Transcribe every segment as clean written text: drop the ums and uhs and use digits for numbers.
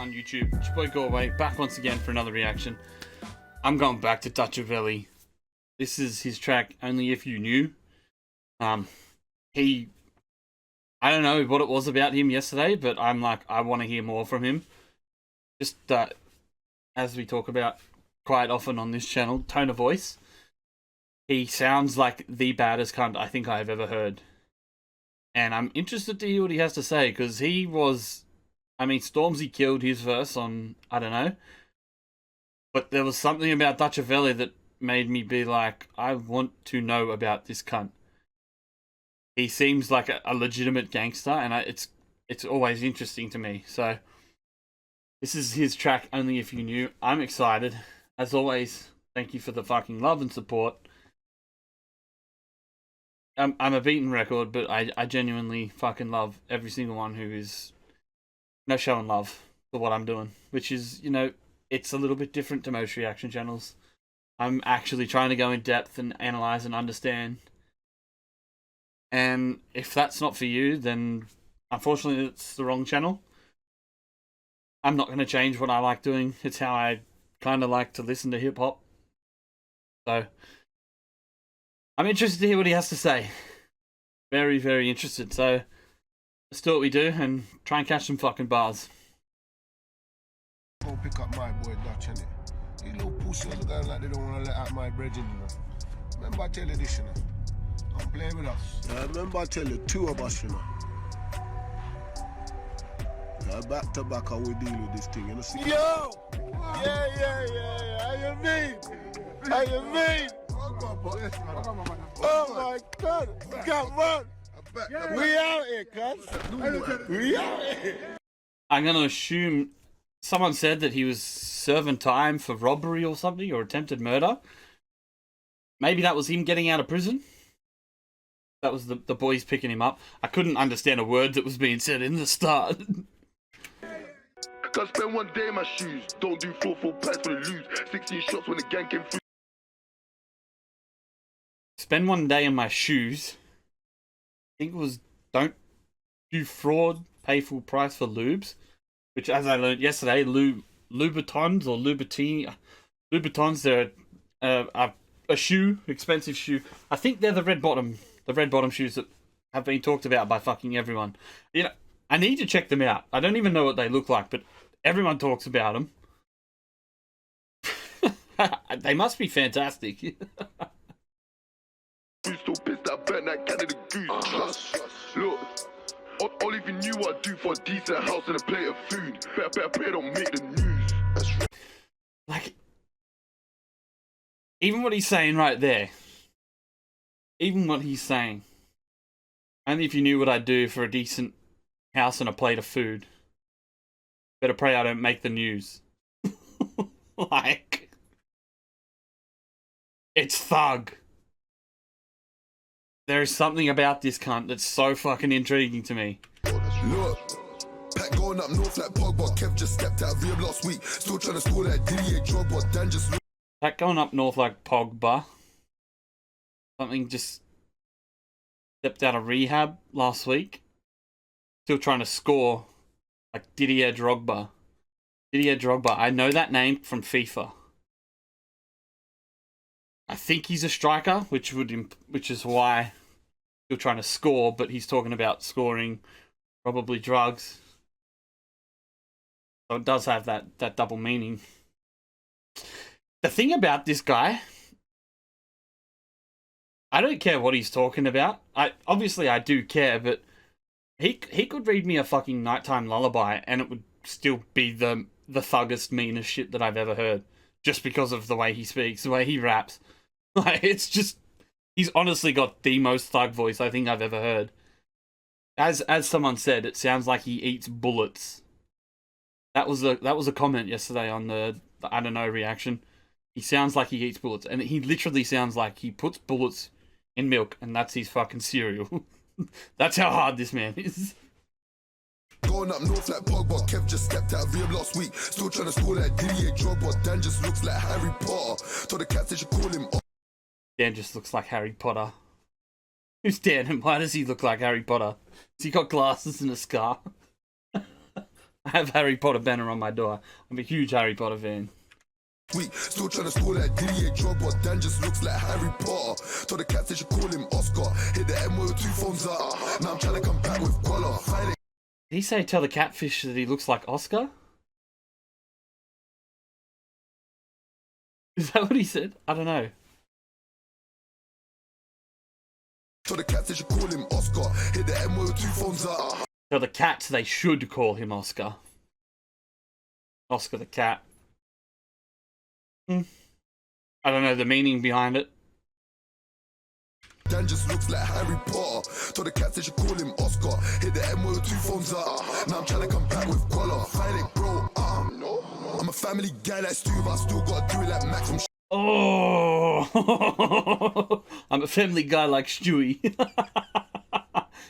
everyone, YouTube. It's your boy Gorway, back once again for another reaction. I'm going back to Dutchavelli. This is his track, Only If You Knew. I don't know what it was about him yesterday, but I'm like, I want to hear more from him. Just, as we talk about quite often on this channel, tone of voice. He sounds like the baddest cunt I think I've ever heard. And I'm interested to hear what he has to say, because he was... I mean, Stormzy killed his verse on, I don't know. But there was something about Dutchavelli that made me be like, I want to know about this cunt. He seems like a legitimate gangster, and it's always interesting to me. So, this is his track, Only If You Knew. I'm excited. As always, thank you for the fucking love and support. I'm a beaten record, but I genuinely fucking love every single one who is showing love for what I'm doing. Which is, you know, it's a little bit different to most reaction channels. I'm actually trying to go in depth and analyze and understand. And if that's not for you, then unfortunately it's the wrong channel. I'm not going to change what I like doing. It's how I kind of like to listen to hip-hop. So, I'm interested to hear what he has to say. Very, very interested. So, let's do what we do and try and catch some fucking bars. Go pick up my boy Dutch, innit? These little pussies look like they don't want to let out my brethren, you know. Remember I tell you this, you know. Don't play with us. Remember I tell you, two of us, you know. Back to back, how we deal with this thing, you know. See? Yo! Yeah. How you mean? How you mean? Oh my God! Come on! We out here, cuz. We out here. I'm going to assume someone said that he was serving time for robbery or something, or attempted murder. Maybe that was him getting out of prison. That was the boys picking him up. I couldn't understand a word that was being said in the start. Can't spend one day in my shoes. Don't do 4 full pints for the lose. 16 shots when the gang came through. Spend one day in my shoes. I think it was don't do fraud, pay full price for lubes. Which, as I learned yesterday, Louboutins or Louboutini. Louboutins, they're a shoe, expensive shoe. I think they're the red bottom shoes that have been talked about by fucking everyone. You know, I need to check them out. I don't even know what they look like, but everyone talks about them. They must be fantastic. So pissed I burnt that Canada goose. Look, all even knew what I'd do for a decent house and a plate of food. Better pray don't make the news. That's right. Like, even what he's saying right there. Even what he's saying. Only if you knew what I'd do for a decent house and a plate of food. Better pray I don't make the news. Like, it's thug. There is something about this cunt that's so fucking intriguing to me. Look, Pat going up north like Pogba. Kev just stepped out of rehab last week. Still trying to score that Didier Drogba. Dan just... Pat going up north like Pogba. Something just stepped out of rehab last week. Still trying to score like Didier Drogba. Didier Drogba. I know that name from FIFA. I think he's a striker, which is why still trying to score, but he's talking about scoring probably drugs. So it does have that double meaning. The thing about this guy, I don't care what he's talking about. Obviously I do care, but he could read me a fucking nighttime lullaby and it would still be the thuggest, meanest shit that I've ever heard. Just because of the way he speaks, the way he raps. Like, it's just, he's honestly got the most thug voice I think I've ever heard. As someone said, it sounds like he eats bullets. That was a comment yesterday on the I don't know reaction. He sounds like he eats bullets, and he literally sounds like he puts bullets in milk, and that's his fucking cereal. That's how hard this man is. Going up north like Pogba. Kev just stepped out of rehab last week. Still trying to score that Didier Drogba. Dan just looks like Harry Potter. Told the cats they should call him. Dan just looks like Harry Potter. Who's Dan and why does he look like Harry Potter? Has he got glasses and a scar? I have Harry Potter banner on my door. I'm a huge Harry Potter fan. Weak, still trying to score like Didier Drogba. Dan just looks like Harry Potter. Told the cats they should call him Oscar. Hit the M with 2 phones up. Now I'm trying to come back with collar. Did he say tell the catfish that he looks like Oscar? Is that what he said? I don't know. Told the cats they should call him Oscar. Hit the M with 2 phones up. Tell the cats they should call him Oscar. Oscar the cat. I don't know the meaning behind it. Dan just looks like Harry Potter. Told the cats they should call him Oscar. Hit the M with 2 phones up. Now I'm trying to come back with collar. Find it, bro. No. I'm a family guy like Stu, but I still gotta do it like Max. Oh, I'm a family guy like Stewie.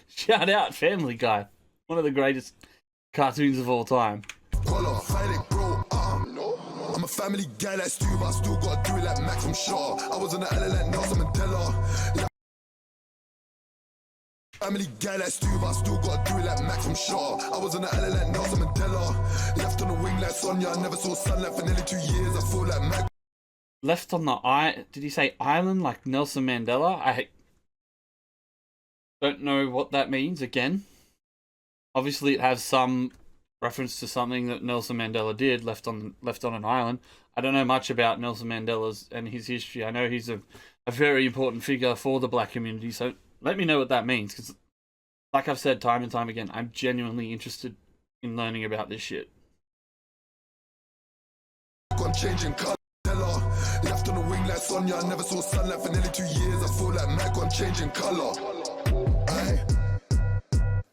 Shout out Family Guy. One of the greatest cartoons of all time. Collar. Find it, bro. No. I'm a family guy like Stu, but I still gotta do it like Max from Shaw. I was on the island like Nelson Mandela. Family guy like Stu, but I still gotta do it like Max from Shaw. I was on the island like Nelson Mandela. Left on the wing like Sonia. I never saw sunlight for nearly 2 years. I feel like Mac. Left on the did he say island like Nelson Mandela? I don't know what that means again. Obviously it has some reference to something that Nelson Mandela did, left on an island. I don't know much about Nelson Mandela's and his history. I know he's a very important figure for the black community, so let me know what that means, because like I've said time and time again, I'm genuinely interested in learning about this shit. I'm changing color. Left on the wing like Sonia. I never saw sunlight for nearly 2 years. I feel like Mac. I'm changing color.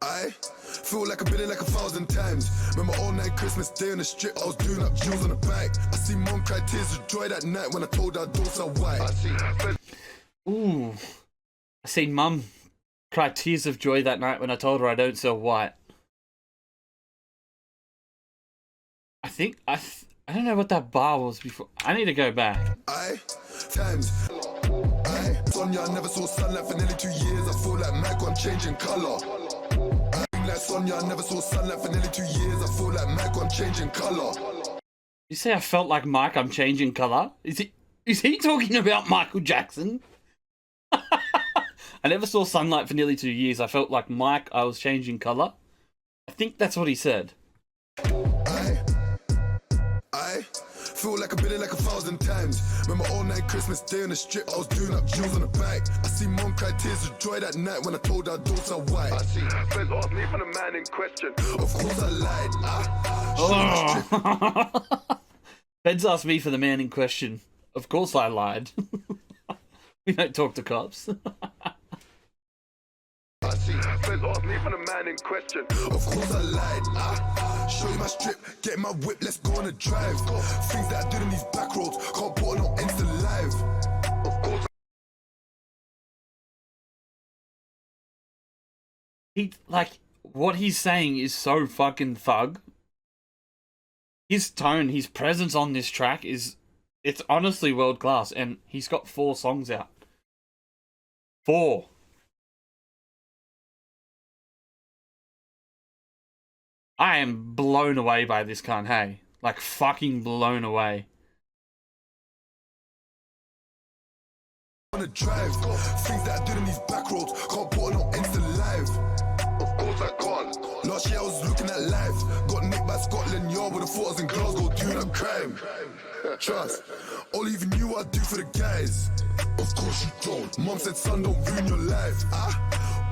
I feel like I've been in like 1,000 times. Remember all night Christmas Day on the strip, I was doing up jewels on the back. I see mom cry tears of joy that night when I told her I don't sell white. Ooh. I seen mum cry tears of joy that night when I told her I don't sell white. I think I don't know what that bar was before. I need to go back. Sonia, I never saw sunlight for nearly 2 years. I feel like Mac, I'm changing color. Like Sonia, I never saw sunlight for nearly 2 years. I feel like Mac, I'm changing color. You say I felt like Mike, I'm changing color? Is he talking about Michael Jackson? I never saw sunlight for nearly 2 years. I felt like Mike, I was changing color. I think that's what he said. I feel like I've been in like 1,000 times. Remember all night Christmas Day on the strip, I was doing up jewels on the back. I see mom cry tears of joy that night when I told her I don't sell white. I see friends asked me for the man in question. Of course I lied. Feds asked me for the man in question. Of course I lied. We don't talk to cops. I see friends asked me for the man in question. Of course I lied. Show you my strip, get my whip, let's go on a drive. Things that I did in these back roads, can't put on no Insta live. Of course. What he's saying is so fucking thug. His tone, his presence on this track it's honestly world class, and he's got 4 songs out. 4. I am blown away by this cunt, hey? Like, fucking blown away. On a drive, things that I did in these back roads, can't put on no Insta live. Of course I can't. Last year I was looking at life, got nicked by Scotland Yard with the photos in Glasgow doing a crime. Trust, all even knew what I'd do for the guys. Of course you don't. Mom said, son, don't ruin your life.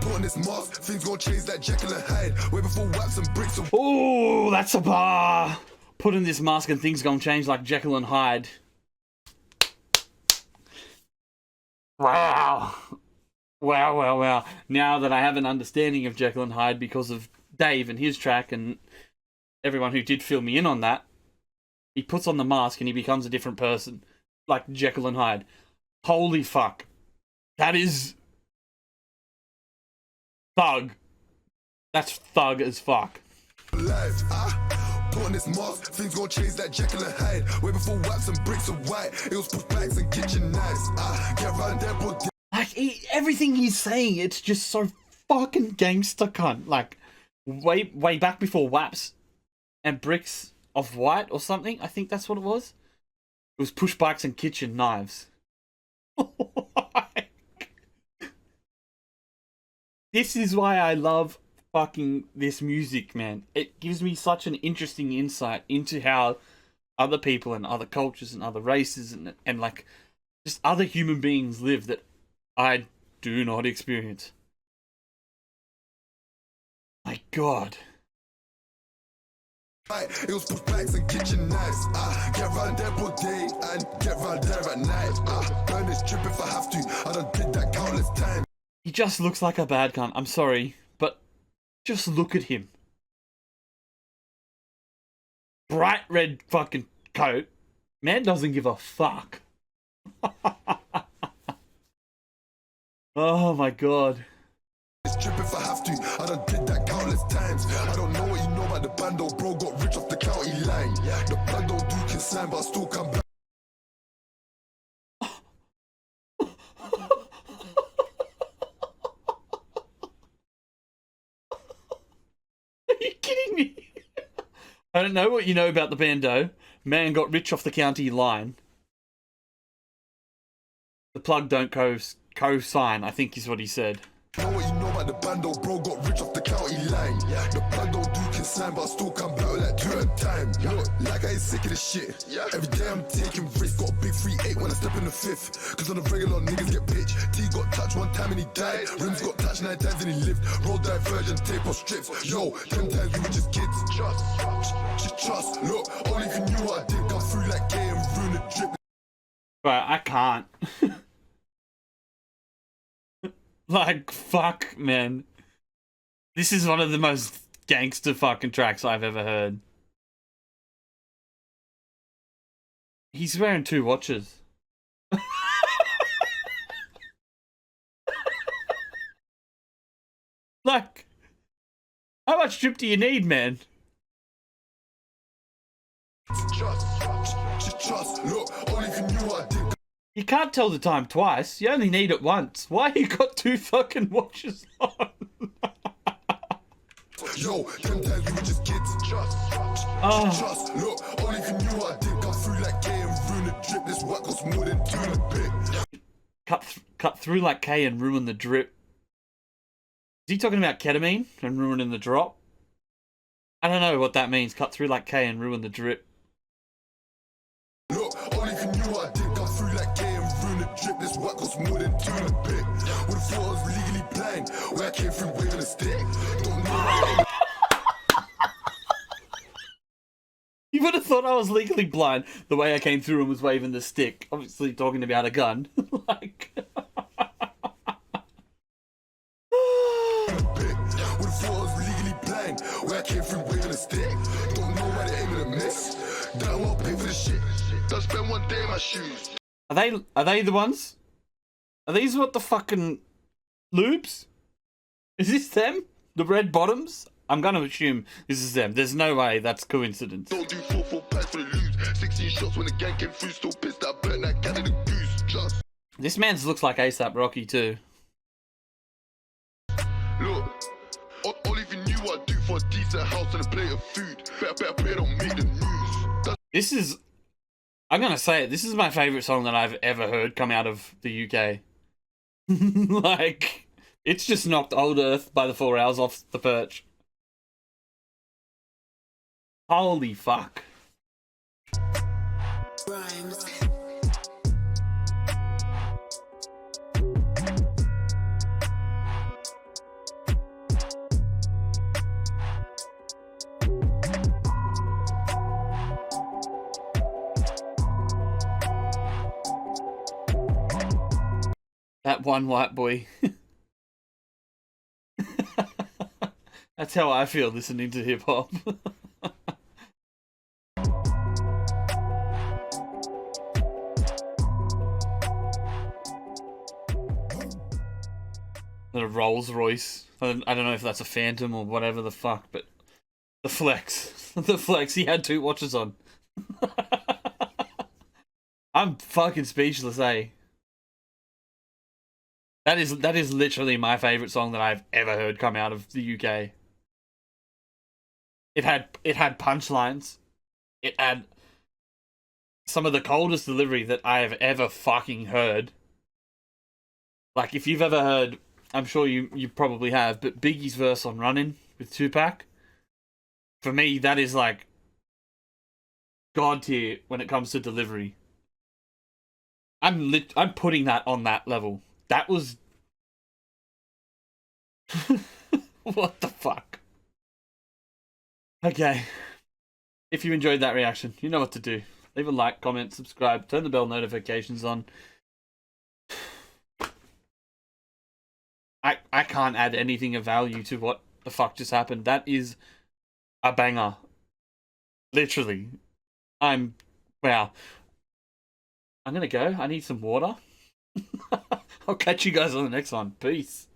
Put on this mask, things gon' change like Jekyll and Hyde. Way before wax and bricks. Oh, that's a bar. Put in this mask and things gon' change like Jekyll and Hyde. Wow. Wow. Now that I have an understanding of Jekyll and Hyde because of Dave and his track and everyone who did fill me in on that, he puts on the mask and he becomes a different person. Like Jekyll and Hyde. Holy fuck. That is thug. That's thug as fuck. Life, put on this mask, things gon' change like Jekyll and Hyde. Way before wax and bricks are white, it was push bags and kitchen knives. Get around there, bro. Like, everything he's saying, it's just so fucking gangster cunt. Like, way back before WAPs and bricks of white or something. I think that's what it was. It was push bikes and kitchen knives. This is why I love fucking this music, man. It gives me such an interesting insight into how other people and other cultures and other races and like just other human beings live that I do not experience. My God. It was push bikes and kitchen knives. Get round there all day and get round there at night. Burn this trip if I have to. I done did that countless times. He just looks like a bad cunt. I'm sorry, but just look at him. Bright red fucking coat. Man doesn't give a fuck. Oh my God. This trip if I have to. I done did that countless times. I don't know what you know about the bando, bro. Got rich off the county line. The blood don't do consign, but I still come back. Are you kidding me? I don't know what you know about the bando. Man got rich off the county line. The plug don't co-sign, I think is what he said. Know what you know about the bando, bro. Got rich off the county line. The blood don't do consign, but I still come back with like 2 at a time. Look, like I ain't sick of this shit. Every day I'm taking risks. Got a big 3-8 when I step in the 5th. Cause on the regular niggas get bitch. T got touched 1 time and he died. Rims got touched 9 times and he lived. Road diversion, tape or strips. Yo, 10 times we were just kids. Trust. Look, only if you knew what I did. Come through like gay and ruin the drip. Right, I can't. Like, fuck, man. This is one of the most gangster fucking tracks I've ever heard. He's wearing 2 watches. Like, how much drip do you need, man? Trust. Look, only if you knew what I did. You can't tell the time twice. You only need it once. Why you got 2 fucking watches on? Yo, 10 times we were just kids. Trust. Look, only if you knew what I did. Come through like gay and ruin the drip. This work costs more than 2 and a bit. Cut through like K and ruin the drip. Is he talking about ketamine and ruining the drop? I don't know what that means. Cut through like K and ruin the drip. Look, only if you knew what I did. Come through like gay and ruin the drip. This work costs more than 2 and a bit. Would've thought I was legally blind. Where I came through waving a stick. Don't know. You would have thought I was legally blind the way I came through and was waving the stick. Obviously talking about a gun. Like... Would've thought I was legally blind. Where I came through waving a stick. Don't know why they aiming a miss. Don't want to pay for the shit. Don't spend 1 day in my shoes. Are they the ones? Are these what the fucking lubes? Is this them? The red bottoms? I'm gonna assume this is them. There's no way that's coincidence. Don't do 4 packs for the lose. 16 shots when the gang came through. Still pissed that I burnt that cat in the goose. Just This man's looks like ASAP Rocky too. look. All if you knew what I do for a decent house and a plate of food. Better pray don't make the news. This is, I'm gonna say it, this is my favourite song that I've ever heard come out of the UK. Like, it's just knocked Old Earth by the 4 hours off the perch. Holy fuck. Rhymes. That one white boy. That's how I feel listening to hip hop. The Rolls Royce. I don't know if that's a Phantom or whatever the fuck, but the flex. The flex. He had 2 watches on. I'm fucking speechless, eh? That is literally my favourite song that I've ever heard come out of the UK. It had punchlines. It had some of the coldest delivery that I have ever fucking heard. Like, if you've ever heard, I'm sure you probably have, but Biggie's verse on Runnin' with Tupac, for me, that is like god tier when it comes to delivery. I'm putting that on that level. That was what the fuck. Okay. If you enjoyed that reaction, you know what to do. Leave a like, comment, subscribe, turn the bell notifications on. I can't add anything of value to what the fuck just happened. That is a banger. Literally. Wow. I'm gonna go. I need some water. I'll catch you guys on the next one. Peace.